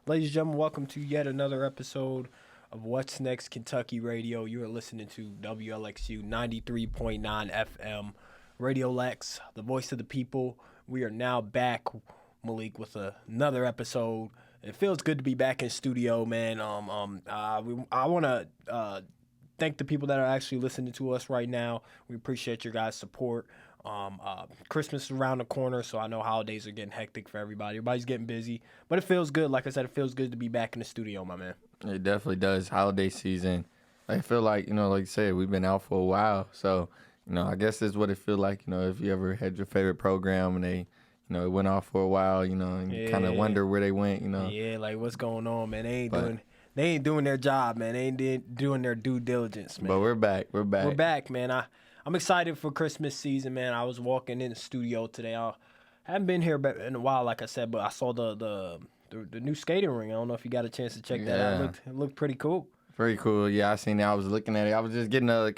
Ladies and gentlemen, welcome to yet another episode of What's Next Kentucky Radio. You are listening to WLXU 93.9 FM, Radio Lex, the voice of the people. We are now back, Malik, with another episode. It feels good to be back in studio, man. I want to thank the people that are actually listening to us right now. We appreciate your guys' support. Christmas is around the corner, so I know holidays are getting hectic for everybody. Everybody's getting busy, but it feels good. Like I said, it feels good to be back in the studio, my man. It definitely does. Holiday season. I feel like, like you said, we've been out for a while. So, I guess that's what it feels like, if you ever had your favorite program and they, it went off for a while, and you kind of wonder where they went, Yeah, like what's going on, man? They ain't doing their job, man. They ain't doing their due diligence, man. But we're back. We're back, man. I'm excited for Christmas season, man. I was walking in the studio today. I haven't been here in a while, like I said, but I saw the new skating ring. I don't know if you got a chance to check that out. It looked pretty cool. Very cool. Yeah, I seen it. I was looking at it. I was just getting a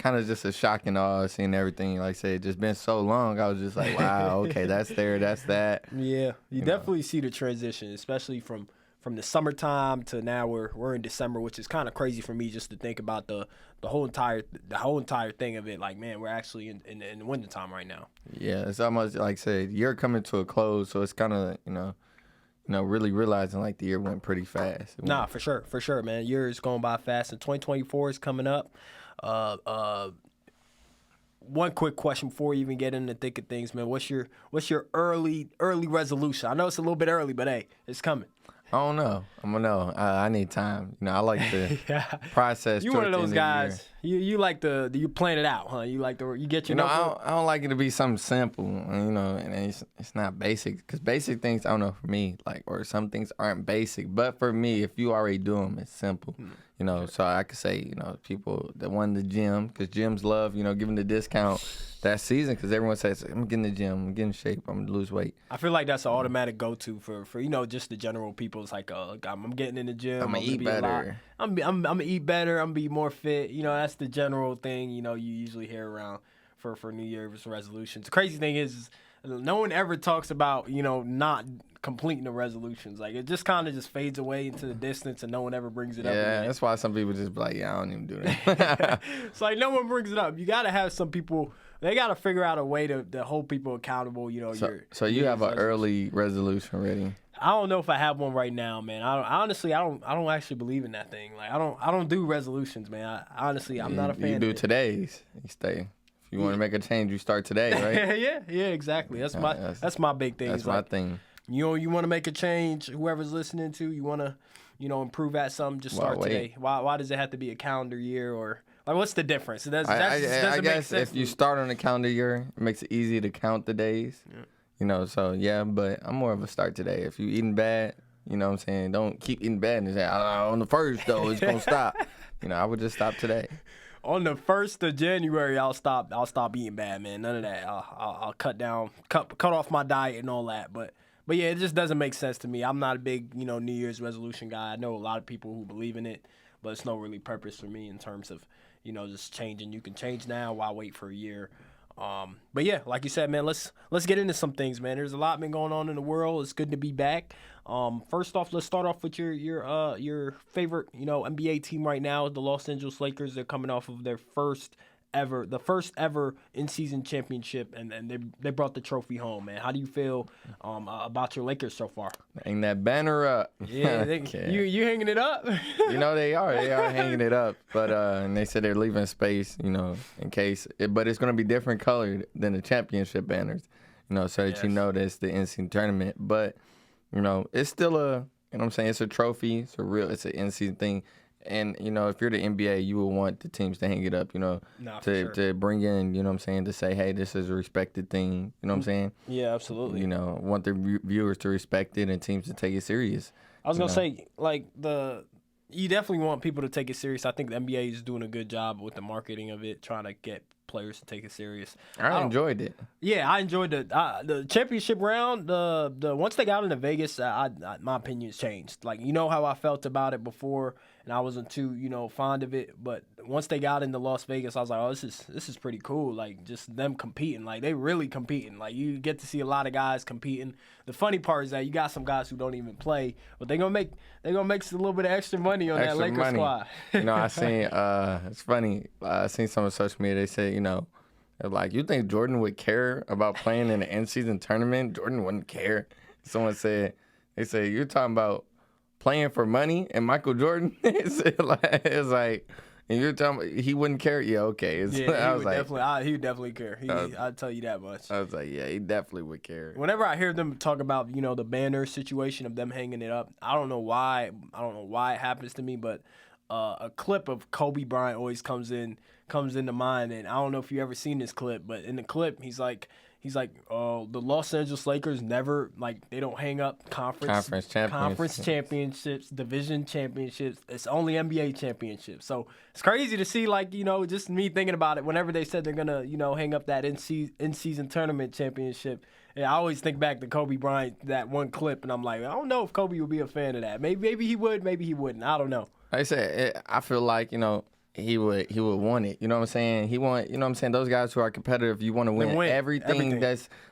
shock and awe, seeing everything. Like I said, it's just been so long. I was just like, wow, okay, that's there, that's that. Yeah, you definitely see the transition, especially from the summertime to now we're in December, which is kind of crazy for me just to think about the whole entire thing of it. Like, man, we're actually in the wintertime right now. Yeah, it's almost like I said, year coming to a close, so it's kind of really realizing like the year went pretty fast. Nah, for sure, man. Year is going by fast, and 2024 is coming up. One quick question before we even get in the thick of things, man. What's your early resolution? I know it's a little bit early, but hey, it's coming. I don't know. I'm gonna know. I need time. I like the process. You one of those guys. You like you plan it out, huh? You like you get your. I don't like it to be something simple. And it's not basic because basic things I don't know for me or some things aren't basic. But for me, if you already do them, it's simple. So I could say people that won the gym because gyms love giving the discount that season because everyone says I'm getting the gym, I'm getting in shape, I'm gonna lose weight. I feel like that's an automatic go-to for just the general people. It's like I'm getting in the gym. I'm gonna eat better. I'm gonna eat better. I'm gonna be more fit. That's the general thing. You usually hear around for New Year's resolutions. The crazy thing is no one ever talks about not completing the resolutions. Like it just kind of just fades away into the distance, and no one ever brings it up. Yeah, that's why some people just be like, yeah, I don't even do that. It's like no one brings it up. You gotta have some people. They gotta figure out a way to hold people accountable. So you have an early resolution ready. I don't know if I have one right now, man. I don't actually believe in that thing. Like I don't do resolutions, man. I'm not a fan. You do today's. You stay. If you want to make a change, you start today, right? yeah, exactly. That's my big thing. That's my thing. You want to make a change. Whoever's listening to you want to, improve at something. Just start today. Why does it have to be a calendar year or like what's the difference? I guess if you start on a calendar year, it makes it easy to count the days. Yeah. So yeah, but I'm more of a start today. If you eating bad, what I'm saying, don't keep eating bad and say on the first though it's gonna stop. I would just stop today. On the 1st of January, I'll stop eating bad, man. None of that. I'll cut off my diet and all that. But yeah, it just doesn't make sense to me. I'm not a big, New Year's resolution guy. I know a lot of people who believe in it, but it's no really purpose for me in terms of, just changing. You can change now. Why wait for a year? But yeah, like you said, man, let's get into some things, man. There's a lot been going on in the world. It's good to be back. First off, let's start off with your favorite, NBA team right now, the Los Angeles Lakers. They're coming off of their first ever in-season championship, and they brought the trophy home, man. How do you feel about your Lakers so far? Hang that banner up. Yeah, you hanging it up? They are hanging it up, but and they said they're leaving space, in case. But it's going to be different colored than the championship banners, so that that's the in-season tournament. But it's still it's a trophy. It's an in-season thing. And, if you're the NBA, you will want the teams to hang it up, to bring in, to say, hey, this is a respected thing, you know what I'm saying? Yeah, absolutely. Want the viewers to respect it and teams to take it serious. I was going to say, you definitely want people to take it serious. I think the NBA is doing a good job with the marketing of it, trying to get players to take it serious. I enjoyed it. Yeah, I enjoyed the championship round. The once they got into Vegas, my opinions changed. Like, you know how I felt about it before, and I wasn't too fond of it. But once they got into Las Vegas, I was like, oh, this is pretty cool. Like, just them competing. Like, they really competing. Like, you get to see a lot of guys competing. The funny part is that you got some guys who don't even play, but they're gonna make a little bit of extra money on that Lakers squad. I seen it's funny. I seen some on social media. They say, like, you think Jordan would care about playing in the in-season tournament? Jordan wouldn't care. Someone said, they say, you're talking about playing for money and Michael Jordan? It's like, and you're talking about he wouldn't care? Yeah, okay. Yeah, he would definitely care. I'd tell you that much. I was like, yeah, he definitely would care. Whenever I hear them talk about, the banner situation of them hanging it up, I don't know why it happens to me, but a clip of Kobe Bryant always comes into mind, and I don't know if you ever seen this clip, but in the clip he's like, the Los Angeles Lakers never, like, they don't hang up conference championships, division championships. It's only NBA championships. So it's crazy to see, like, just me thinking about it. Whenever they said they're gonna, hang up that in-season tournament championship, and I always think back to Kobe Bryant, that one clip, and I'm like, I don't know if Kobe would be a fan of that. Maybe he would, maybe he wouldn't. I don't know. Like I said, I feel like he would want it. You know what I'm saying? Those guys who are competitive, you want to win everything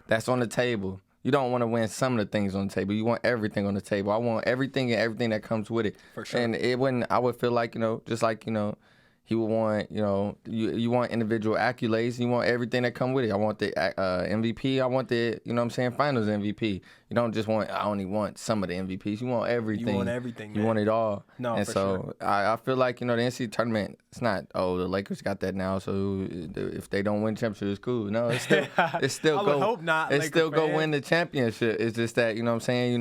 that's on the table. You don't want to win some of the things on the table. You want everything on the table. I want everything and everything that comes with it. For sure. And I would feel like, just like, he would want, you want individual accolades. You want everything that come with it. I want the MVP. I want the, finals MVP. You don't just want, I only want some of the MVPs. You want everything. You want everything, man. You want it all. No, and for so sure. I feel like, the NCAA tournament, it's not, the Lakers got that now, so if they don't win championship, it's cool. No, it's still I would hope not. It's still go win the championship. It's just that, you know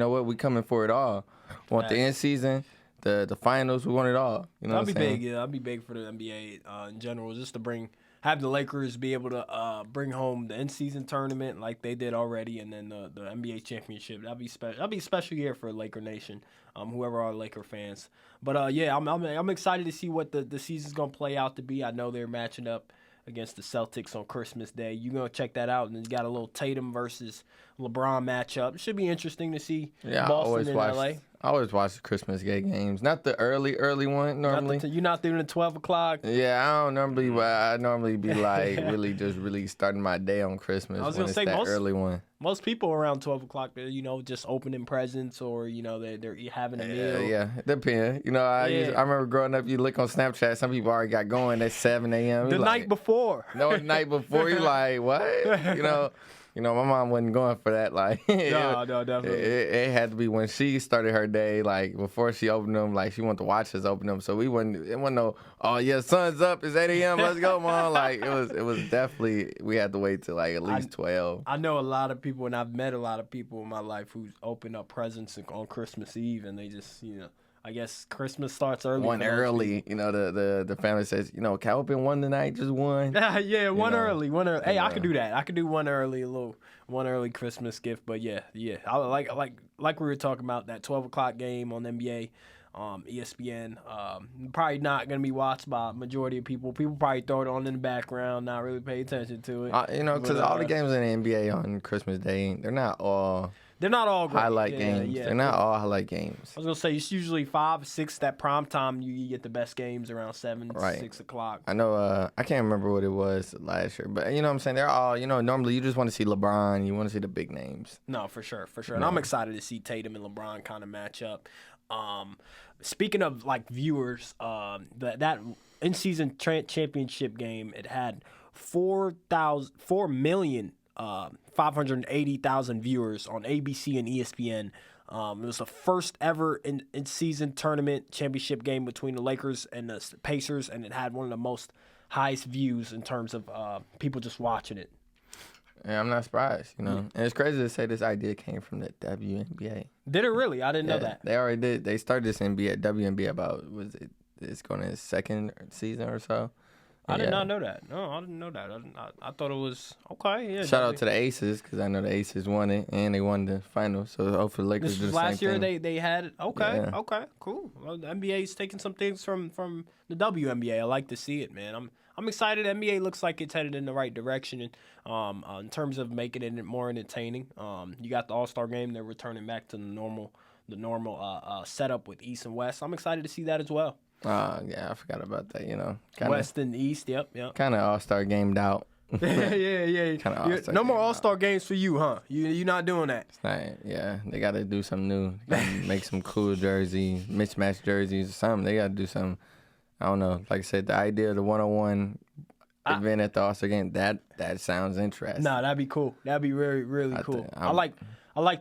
what, we coming for it all. Want the end season. The finals, we want it all. That'd be big. Yeah, that'd be big for the NBA in general, just to have the Lakers be able to bring home the in-season tournament like they did already, and then the NBA championship. That'd be special. That'd be a special year for Laker Nation, whoever are Laker fans. But I'm excited to see what the season's gonna play out to be. I know they're matching up against the Celtics on Christmas Day. You're going to check that out. And then you got a little Tatum versus LeBron matchup. It should be interesting to see Boston and L.A. I always watch the Christmas Day games. Not the early one normally. You're not doing the 12 o'clock? Yeah, I don't normally. I normally be like really starting my day on Christmas. I was going to say that early one. Most people around 12 o'clock, they're, just opening presents or, they're having a meal. Yeah, it depends. I remember growing up, you look on Snapchat, some people already got going at 7 a.m. The night before. No, the night before. You're like, what? My mom wasn't going for that. Like, no, definitely. It had to be when she started her day, like, before she opened them, like, she wanted to watch us open them. So it wasn't no, oh, yeah, sun's up, it's 8 a.m., let's go, Mom. Like, it was definitely, we had to wait till, like, at least 12. I know a lot of people, and I've met a lot of people in my life who's opened up presents on Christmas Eve, and they just, I guess Christmas starts early. One early, the family says, can I open one tonight? Just one. Yeah, one early. Hey, I could do that. I could do one early, one early Christmas gift. But yeah. I like we were talking about that 12 o'clock game on NBA, ESPN. Probably not gonna be watched by a majority of people. People probably throw it on in the background, not really pay attention to it. Because all the games in the NBA on Christmas Day, they're not all great. Highlight games. Yeah. They're not all highlight games. I was going to say, it's usually 5, 6, that prime time, you get the best games around 7, 6 o'clock. I know, I can't remember what it was last year, but you know what I'm saying? They're all, normally you just want to see LeBron, you want to see the big names. No, for sure. And I'm excited to see Tatum and LeBron kind of match up. Speaking of, like, viewers, that in-season championship game, it had 4,580,000 viewers on ABC and ESPN. It was the first ever in-season tournament championship game between the Lakers and the Pacers, and it had one of the most highest views in terms of people just watching it. Yeah, I'm not surprised, And it's crazy to say this idea came from the WNBA. Did it really? I didn't know that. They already did. They started this WNBA about, it's going to its second season or so. I did not know that. No, I didn't know that. I thought it was okay. Yeah. Shout out to the Aces because I know the Aces won it and they won the final. So hopefully the Lakers do the same thing. Last year they had it. Okay, Okay, cool. Well, the NBA's taking some things from the WNBA. I like to see it, man. I'm excited. NBA looks like it's headed in the right direction in terms of making it more entertaining. You got the All-Star game. They're returning back to the normal setup with East and West. I'm excited to see that as well. Yeah, I forgot about that. Kinda, West and East. Yep. Kind of All-Star gamed out. yeah. No more All-Star games for you, huh? You not doing that? It's not. Yeah, they got to do something new. Make some cool jerseys, mismatched jerseys or something. They got to do something. I don't know. Like I said, the idea of the 1-on-1 event at the All-Star game, that sounds interesting. Nah, that'd be cool. That'd be really cool. I like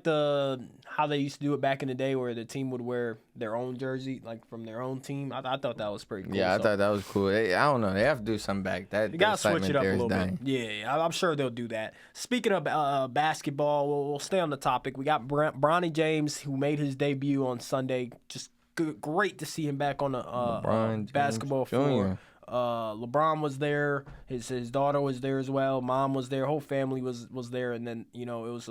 how they used to do it back in the day, where the team would wear their own jersey, like from their own team. I thought that was pretty cool. Yeah, I thought that was cool. I don't know. They have to do something back. You got to switch it up a little bit. Yeah, I'm sure they'll do that. Speaking of basketball, we'll stay on the topic. We got Bronny James, who made his debut on Sunday. Just great to see him back on the basketball floor. LeBron was there. His daughter was there as well. Mom was there. Whole family was there. And then it was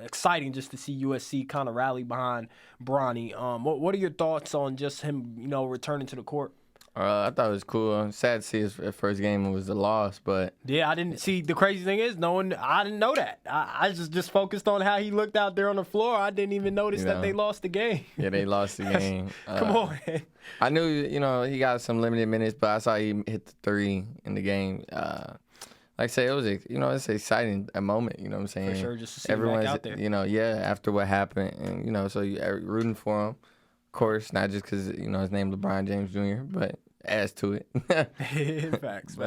exciting just to see USC kind of rally behind Bronny. What are your thoughts on just him returning to the court? I thought it was cool. Sad to see his first game was a loss, but yeah, I didn't see. The crazy thing is, I didn't know that. I just focused on how he looked out there on the floor. I didn't even notice that they lost the game. Yeah, they lost the game. Come on, man. I knew he got some limited minutes, but I saw he hit the 3 in the game. Like I say, it was it's an exciting moment. You know what I'm saying? For sure, just to see him back out there. After what happened, and so you're rooting for him, of course, not just because his name LeBron James Jr., but adds to it. Facts.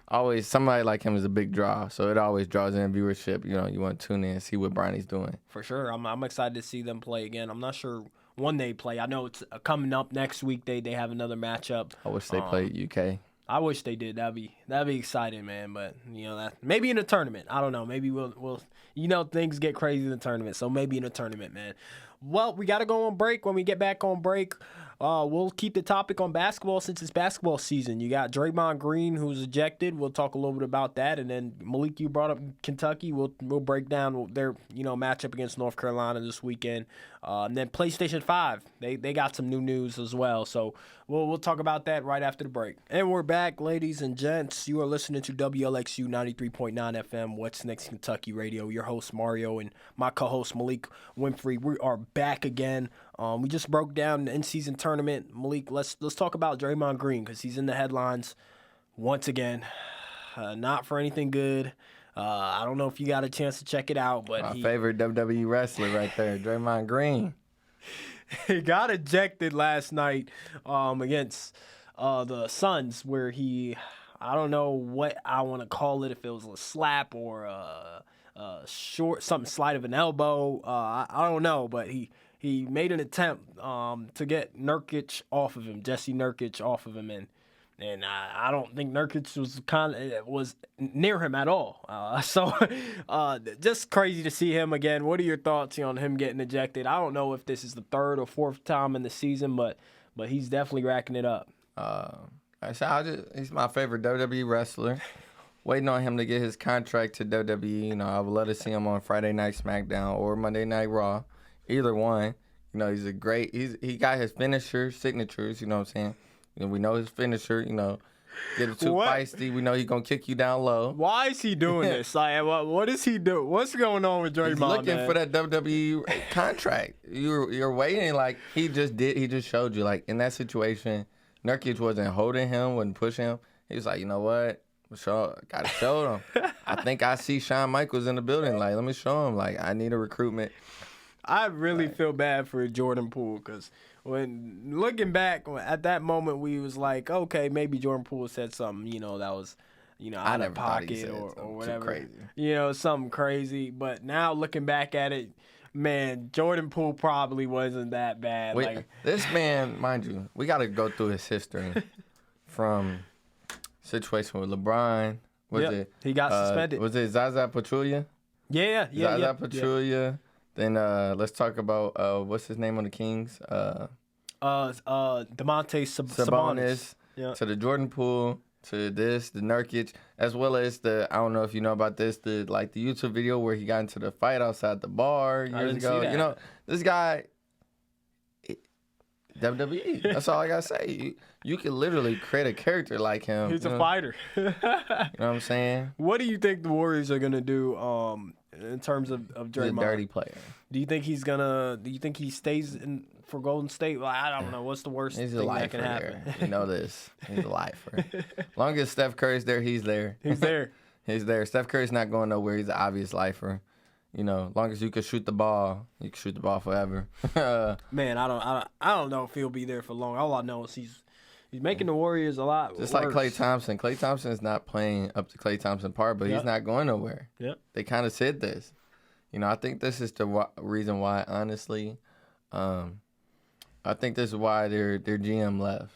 Always somebody like him is a big draw, so it always draws in viewership. You want to tune in and see what Bronny's doing. For sure, I'm excited to see them play again. I'm not sure when they play. I know it's coming up next week. They have another matchup. I wish they played UK. I wish they did. That'd be exciting, man. But that maybe in a tournament. I don't know. Maybe we'll things get crazy in the tournament. So maybe in a tournament, man. Well, we got to go on break. When we get back on break, we'll keep the topic on basketball since it's basketball season. You got Draymond Green, who's ejected. We'll talk a little bit about that. And then Malik, you brought up Kentucky. We'll break down their matchup against North Carolina this weekend. And then PlayStation 5, they got some new news as well. So we'll talk about that right after the break. And we're back, ladies and gents. You are listening to WLXU 93.9 FM, What's Next Kentucky Radio. Your host, Mario, and my co-host, Malik Winfrey. We are back again. We just broke down the in-season tournament. Malik, let's talk about Draymond Green because he's in the headlines once again. Not for anything good. I don't know if you got a chance to check it out, but my favorite WWE wrestler right there, Draymond Green. He got ejected last night against the Suns, where I don't know what I want to call it, if it was a slap or a something slight of an elbow. I don't know, but he made an attempt to get Nurkic off of him, Jesse Nurkic off of him, and I don't think Nurkic was near him at all. So just crazy to see him again. What are your thoughts on him getting ejected? I don't know if this is the 3rd or 4th time in the season, but he's definitely racking it up. He's my favorite WWE wrestler. Waiting on him to get his contract to WWE. I would love to see him on Friday Night SmackDown or Monday Night Raw. Either one. He's he got his finisher signatures, you know what I'm saying? We know his finisher, get it too feisty. We know he's going to kick you down low. Why is he doing this? What is he doing? What's going on with Draymond? He's looking for that WWE contract. You're waiting he just showed you. In that situation, Nurkic wasn't holding him, wasn't pushing him. He was like, you know what? Got to show him. I think I see Shawn Michaels in the building. Let me show him. I need a recruitment. I really feel bad for Jordan Poole because when looking back at that moment, we was like, okay, maybe Jordan Poole said something, that was, out of pocket or whatever. Crazy. Something crazy. But now looking back at it, man, Jordan Poole probably wasn't that bad. This man, mind you, we got to go through his history from situation with LeBron. He got suspended. Was it Zaza Pachulia? Yeah. Zaza Pachulia. Yeah. Then let's talk about what's his name on the Kings? Domantas Sabonis. Yeah. To the Jordan Poole, to the Nurkic, as well as I don't know if you know about this, the YouTube video where he got into the fight outside the bar years ago. See that. This guy, WWE. That's all I gotta say. You can literally create a character like him. He's a fighter. You know what I'm saying? What do you think the Warriors are gonna do in terms of Draymond? He's a dirty player. Do you think he stays in for Golden State? Well, I don't know. What's the worst He's thing a lifer that can happen? there. You know this. He's a lifer. As long as Steph Curry's there, he's there. He's there. He's there. Steph Curry's not going nowhere. He's an obvious lifer. You know, as long as you can shoot the ball, you can shoot the ball forever. Man, I don't know if he'll be there for long. All I know is he's making the Warriors a lot Just worse. like Klay Thompson. Klay Thompson is not playing up to Klay Thompson par, but he's not going nowhere. Yep. They kind of said this. You know, I think this is the reason why, honestly, I think this is why their GM left.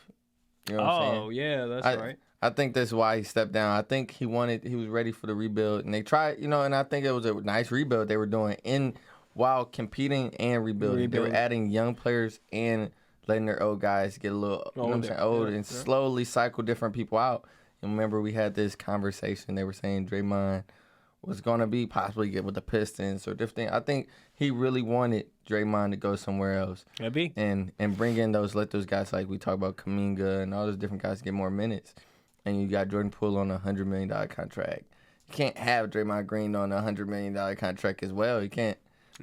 You know what I'm saying? Oh, yeah, that's right. I think that's why he stepped down. I think he was ready for the rebuild, and they tried, you know, and I think it was a nice rebuild they were doing while competing and rebuilding. They were adding young players and letting their old guys get a little, you know what I'm saying, old, and slowly cycle different people out. And remember, we had this conversation. They were saying Draymond was going to be possibly get with the Pistons or different thing. I think he really wanted Draymond to go somewhere else. Maybe. And bring in let those guys like we talk about Kuminga and all those different guys get more minutes. And you got Jordan Poole on a $100 million contract. You can't have Draymond Green on a $100 million contract as well. You can't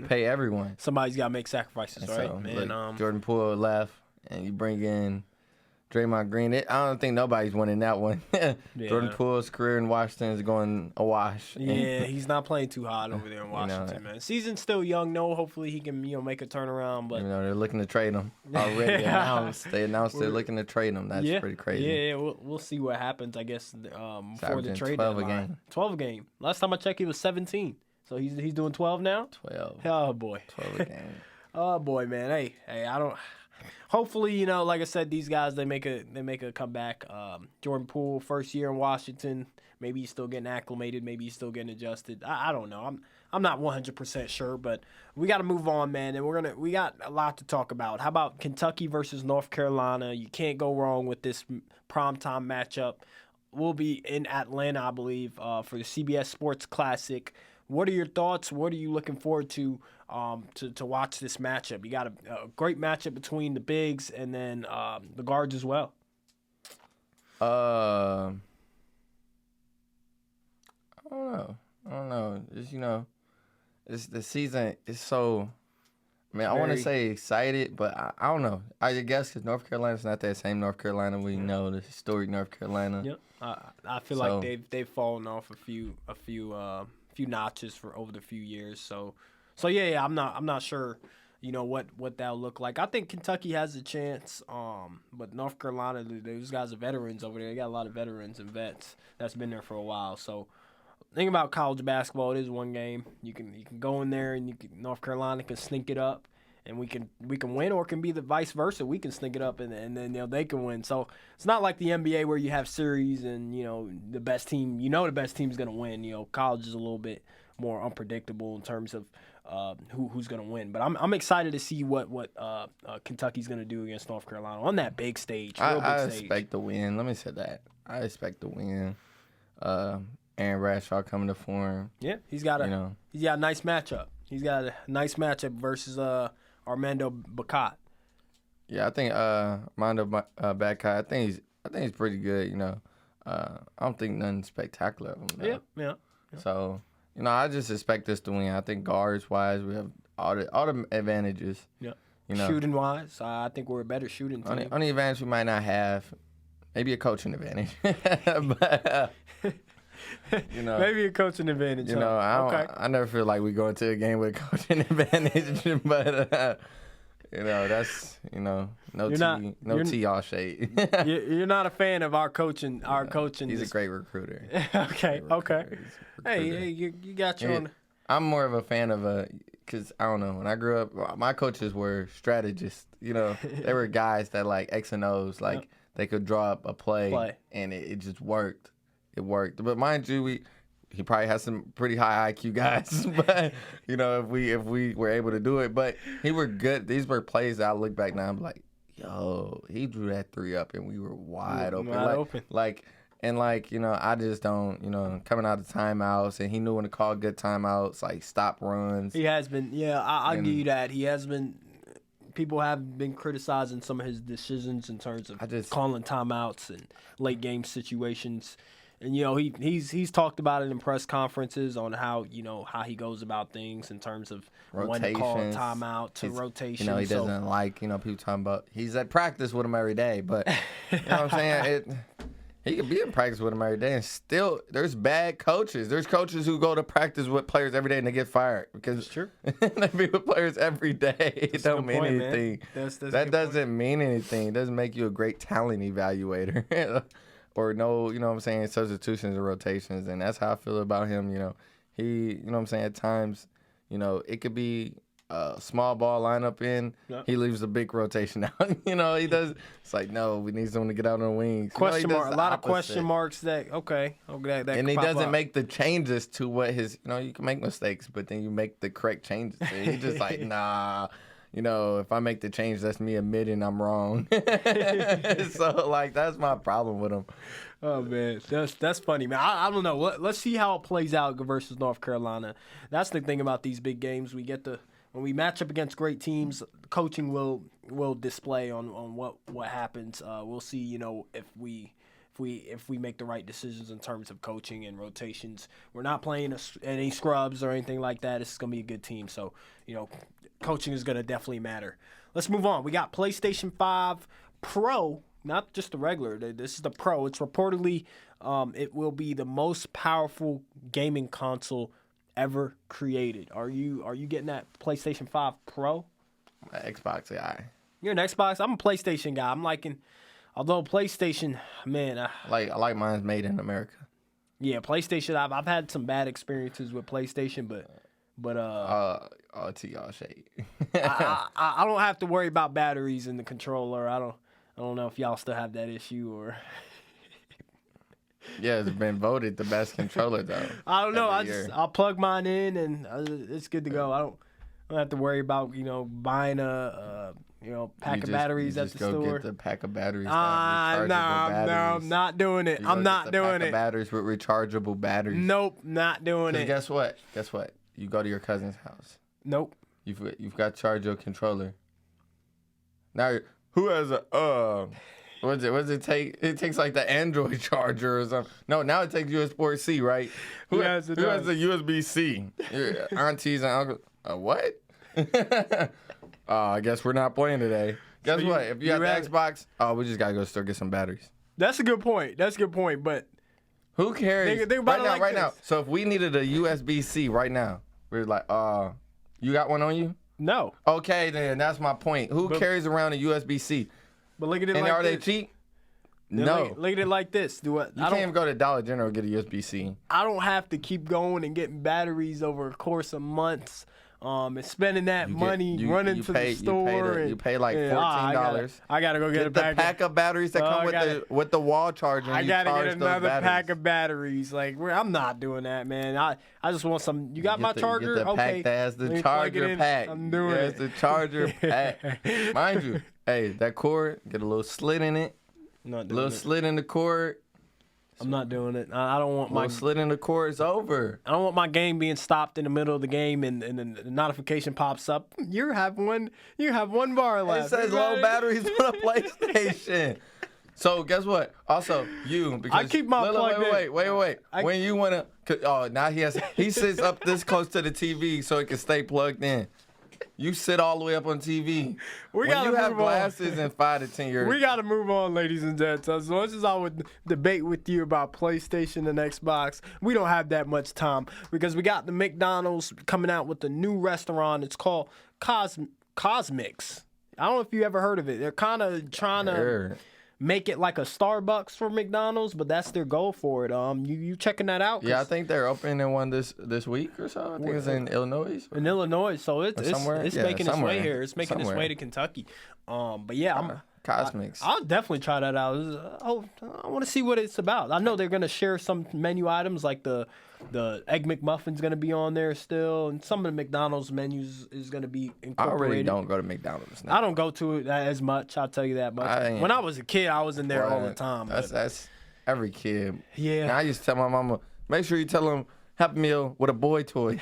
pay everyone. Somebody's got to make sacrifices, right? So, Man, Jordan Poole left, and you bring in Draymond Green. I don't think nobody's winning that one. Jordan Poole's career in Washington is going awash. Yeah, he's not playing too hot over there in Washington, man. Season's still young, though. Hopefully he can, make a turnaround. But they're looking to trade him already. They announced they're looking to trade him. That's pretty crazy. Yeah, we'll see what happens. I guess before the trade 12 deadline. a game. 12 a game. Last time I checked, he was 17. So he's doing 12 now. 12. Oh boy. 12 a game. Oh boy, man. Hey, I don't. Hopefully, like I said, these guys they make a comeback. Jordan Poole, first year in Washington, maybe he's still getting acclimated, maybe he's still getting adjusted. I don't know. I'm not 100% sure, but we got to move on, man. And we got a lot to talk about. How about Kentucky versus North Carolina? You can't go wrong with this primetime matchup. We'll be in Atlanta, I believe, for the CBS Sports Classic. What are your thoughts? What are you looking forward to watch this matchup? You got a great matchup between the bigs and then the guards as well. I don't know. Just, it's the season is so. I mean, I want to say excited, but I don't know. I guess because North Carolina's not that same North Carolina we know, the historic North Carolina. Yep. I feel like they've fallen off a few notches for over the few years. So yeah, I'm not sure, what that'll look like. I think Kentucky has a chance. But North Carolina, those guys are veterans over there. They got a lot of veterans and vets that's been there for a while. So think about college basketball. It is one game. You can go in there and North Carolina can sneak it up, and we can win, or it can be the vice versa. We can sneak it up and then they can win. So it's not like the NBA where you have series and the best team. The best team's gonna win. College is a little bit more unpredictable in terms of who's gonna win. But I'm excited to see what Kentucky's gonna do against North Carolina on that big stage. I expect the win. Let me say that. I expect the win. Aaron Bradshaw coming to form. Yeah, he's got a nice matchup. He's got a nice matchup versus Armando Bacot. Yeah, I think Armando Bacot. I think he's pretty good. I don't think nothing spectacular of him. Though. Yeah. So I just expect us to win. I think guards wise, we have all the advantages. Yeah. Shooting wise, I think we're a better shooting team. Only advantage we might not have, maybe a coaching advantage. But, maybe a coaching advantage. I never feel like we go into a game with a coaching advantage, but that's no tea all shade. You're not a fan of our coaching. Our coaching. He's a great recruiter. Okay. Hey, you got your own. I'm more of a fan of because I don't know. When I grew up, my coaches were strategists. They were guys that like X and O's, like they could draw up a play. And it just worked. It worked, but mind you, he probably has some pretty high IQ guys. But if we were able to do it, but he were good. These were plays that I look back now. I'm like, yo, he drew that three up, and we were wide open. I just don't. Coming out of timeouts, and he knew when to call good timeouts, like stop runs. He has been. Yeah, I'll give you that. He has been. people have been criticizing some of his decisions in terms of calling timeouts and late game situations. And he's talked about it in press conferences on how he goes about things in terms of when to call a timeout to rotation. He doesn't like people talking about he's at practice with him every day, but you know what I'm saying. He could be in practice with him every day, and still there's bad coaches. There's coaches who go to practice with players every day and they get fired because they be with players every day. It don't mean anything. That doesn't mean anything. It doesn't make you a great talent evaluator. Or no, you know what I'm saying, substitutions or rotations. And that's how I feel about him, He, you know what I'm saying, at times, it could be a small ball lineup in. Yep. He leaves a big rotation out. He does. It's like, no, we need someone to get out on the wings. A lot of question marks that and he doesn't make the changes to what his, you can make mistakes, but then you make the correct changes. He's just like, nah. If I make the change, that's me admitting I'm wrong. So, that's my problem with him. Oh, man. That's funny, man. I don't know. Let's see how it plays out versus North Carolina. That's the thing about these big games. When we match up against great teams, coaching will display on what happens. We'll see, if we make the right decisions in terms of coaching and rotations. We're not playing any scrubs or anything like that. It's going to be a good team. So, coaching is going to definitely matter. Let's move on. We got PlayStation 5 Pro, not just the regular. This is the Pro. It's reportedly it will be the most powerful gaming console ever created. Are you getting that PlayStation 5 Pro? Xbox guy. You're an Xbox? I'm a PlayStation guy. I'm liking, although PlayStation, man. I like mine's made in America. Yeah, PlayStation. I've had some bad experiences with PlayStation, but to y'all shade. I don't have to worry about batteries in the controller. I don't know if y'all still have that issue or. Yeah, it's been voted the best controller though. I don't know. I'll plug mine in and it's good to go. I don't have to worry about buying a pack of batteries at the store. Just go get the pack of batteries. No, I'm not doing it. I'm not doing it. Batteries with rechargeable batteries. Nope, not doing it. Guess what? You go to your cousin's house. Nope. You've got to charge your controller. Now, who has a what does it take? It takes like the Android charger or something. No, now it takes USB-C, right? Who has the USB-C? Your aunties and uncles. What? I guess we're not playing today. Guess what? If you have the Xbox, we just gotta go store get some batteries. That's a good point. But who cares? Think about right now. So if we needed a USB-C right now, we're like, you got one on you? No. Okay, then that's my point. Who carries around a USB-C? But look at it and like are this. they cheap? No. Look at it like this. You can't even go to Dollar General and get a USB-C. I don't have to keep going and getting batteries over a course of months. And spending that money running to the store. You pay like $14. I gotta go get a pack of batteries that come with the wall charger. I gotta get another pack of batteries. I'm not doing that, man. I just want some. You got my charger? Get the okay. pack that has the charger pack. I'm doing it. The charger pack. Mind you, hey, that cord, get a little slit in it. Slit in the cord. I'm not doing it. I don't want my slit in the cord is over. I don't want my game being stopped in the middle of the game and the notification pops up. You have one bar left. It says low batteries on a PlayStation. So guess what? Also, because I keep my plug in. Wait. When you wanna, now he sits up this close to the TV so it can stay plugged in. You sit all the way up on TV. When you have glasses in 5 to 10 years. We got to move on, ladies and gents. As much as I would debate with you about PlayStation and Xbox, we don't have that much time because we got the McDonald's coming out with a new restaurant. It's called Cosmix. I don't know if you ever heard of it. They're kind of trying to make it like a Starbucks for McDonald's, but that's their goal for it. You checking that out? Yeah, I think they're opening one this week or so. I think it's in Illinois. In Illinois, so it's making its way here. It's making its way to Kentucky. But yeah, Cosmix. I'll definitely try that out. I want to see what it's about. I know they're gonna share some menu items like the Egg McMuffin's gonna be on there still, and some of the McDonald's menus is gonna be incorporated. I really don't go to McDonald's now. I don't go to it as much. I'll tell you that much. When I was a kid, I was in there all the time. That's every kid. Yeah. And I used to tell my mama, make sure you tell them Happy Meal with a boy toy.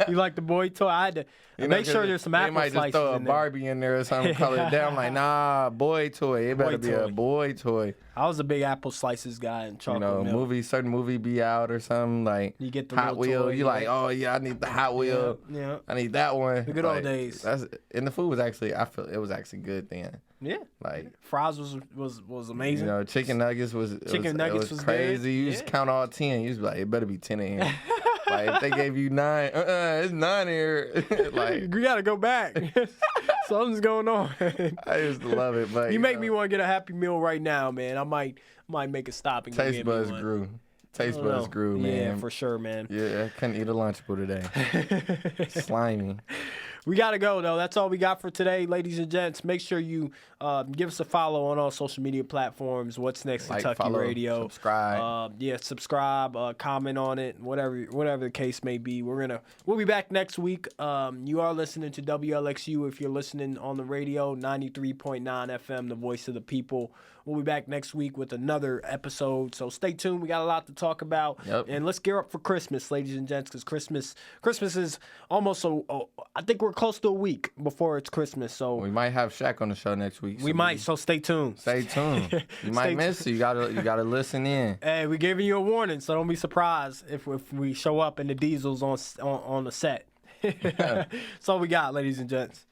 You like the boy toy? You know, Make sure 'cause there's some they apple might just slices throw a in there. Barbie in there or something, color it down. I'm like, nah, boy toy. It better Boy be a toy. boy toy. I was a big apple slices guy and You chocolate know, milk. certain movie be out or something like You get the Hot little Wheel. toy, You yeah. like, oh yeah, I need the Hot Wheel. Yeah. I need that one. The good old Like, days. And the food was actually, I feel it was actually good then. Yeah. Like, Fries was amazing. you know, chicken nuggets was Nuggets was crazy. good. You just count all 10. You just be like, it better be 10 in here. Like if they gave you 9, it's 9 here. Like We gotta go back. Something's going on. I used to love it, but You make me want to get a Happy Meal right now, man. I might make a stop and go taste get me buds one. grew. I Taste don't buds know. grew, man. Yeah, for sure, man. Yeah, I couldn't eat a Lunchable today. Slimy. We got to go, though. That's all we got for today, ladies and gents. Make sure you give us a follow on all social media platforms. What's Next, Like, Kentucky follow, Radio. subscribe. Subscribe, comment on it, whatever the case may be. We'll be back next week. You are listening to WLXU if you're listening on the radio, 93.9 FM, the voice of the people. We'll be back next week with another episode, so stay tuned. We got a lot to talk about, and let's gear up for Christmas, ladies and gents, because Christmas is almost I think we're close to a week before it's Christmas, so We might have Shaq on the show next week. we might. So stay tuned. Stay tuned. You might miss it. You gotta listen in. Hey, we're giving you a warning, so don't be surprised if we show up and the diesel's on the set. That's all we got, ladies and gents.